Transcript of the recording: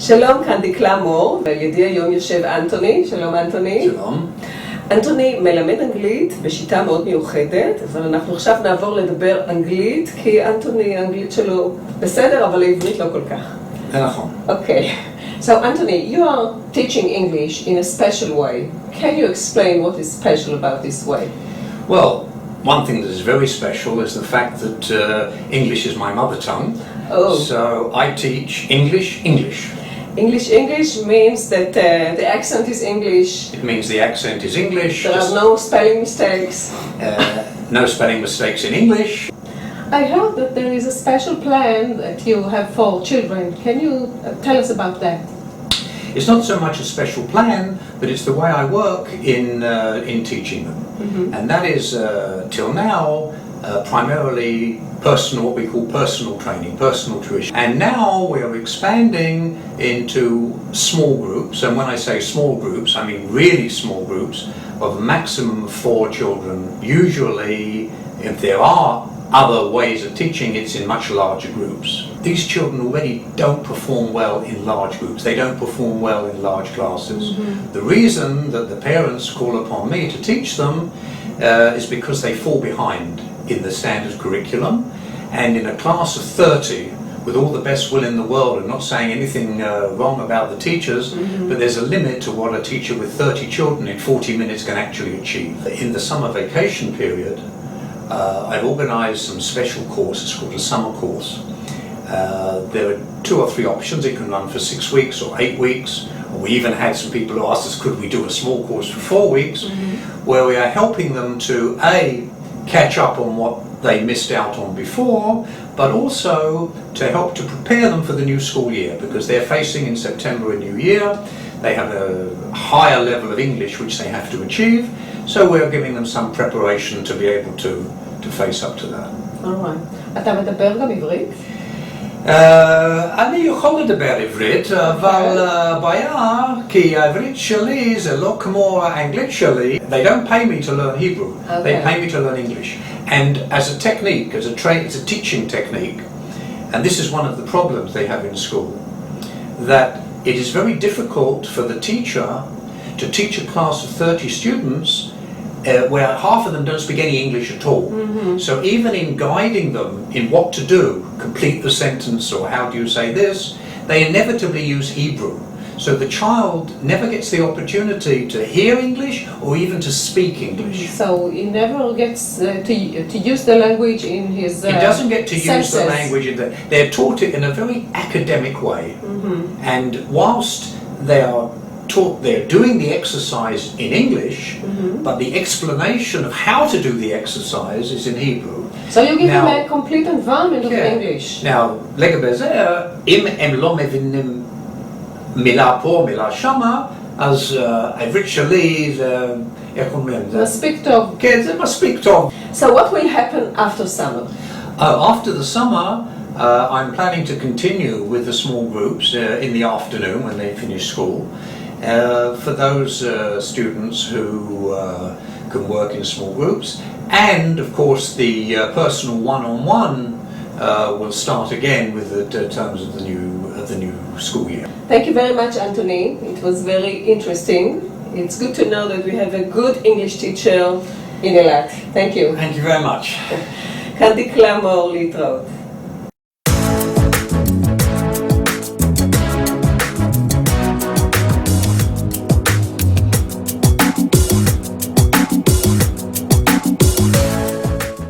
שלום, כאן דקלה מור, ולידי היום יושב אנטוני. שלום אנטוני. שלום. אנטוני מלמד אנגלית בשיטה מאוד מיוחדת, אבל אנחנו עכשיו נעבור לדבר אנגלית, כי אנטוני, האנגלית שלו בסדר, אבל העברית לא כל כך. זה נכון. Okay. So Anthony, you are teaching English in a special way. Can you explain what is special about this way? Well, one thing that is very special is the fact that English is my mother tongue. Oh. So I teach English. English means that the accent is English. It means the accent is English. There are no spelling mistakes. No spelling mistakes in English. I heard that there is a special plan that you have for children. Can you tell us about that? It's not so much a special plan, but it's the way I work in teaching them. Mm-hmm. And that is, till now, primarily what we call personal training, personal tuition. And now we are expanding into small groups. And when I say small groups, I mean really small groups of a maximum of 4 children. Usually, if there are other ways of teaching, it's in much larger groups. These children already don't perform well in large groups. They don't perform well in large classes. Mm-hmm. The reason that the parents call upon me to teach them is because they fall behind in the standard curriculum, and in a class of 30, with all the best will in the world, and not saying anything wrong about the teachers, mm-hmm. but there's a limit to what a teacher with 30 children in 40 minutes can actually achieve. In the summer vacation period, I've organised some special courses called a summer course. There are 2 or 3 options. It can run for 6 weeks or 8 weeks. Or we even had some people who asked us, could we do a small course for 4 weeks, mm-hmm. where we are helping them to catch up on what they missed out on before, but also to help to prepare them for the new school year, because they're facing in September a new year. They have a higher level of English which they have to achieve, so we're giving them some preparation to be able to face up to that. Alright. אתה מדבר גם עברית? אני יכול לדבר עברית, אבל הבעיה, כי העברית שלי זה לא כמו האנגלית שלי. They don't pay me to learn Hebrew. Okay. They pay me to learn English. And as a technique, it's a teaching technique, and this is one of the problems they have in school, that it is very difficult for the teacher to teach a class of 30 students where half of them don't speak any English at all. Mm-hmm. So even in guiding them in what to do, complete the sentence or how do you say this, they inevitably use Hebrew. So the child never gets the opportunity to hear English or even to speak English. So he never gets to use the language in his He doesn't get to senses. use the language they're taught it in a very academic way. Mm-hmm. And whilst they're doing the exercise in English, mm-hmm. but the explanation of how to do the exercise is in Hebrew. So you give them a complete environment of English. Now, לגבי זה, אם הם לא מבינים מילה פה, מילה שמה, אז העברית שלי זה, איך אומרים? מספיק טוב. כן, זה מספיק טוב. So what will happen after summer? After the summer, I'm planning to continue with the small groups in the afternoon when they finish school. For those students who can work in small groups, and of course the personal one-on-one will start again with the terms of the new school year. Thank you very much, Anthony. It was very interesting. It's good to know that we have a good English teacher in Eilat. Thank you. Thank you very much. כאן דקלה מור, להתראות.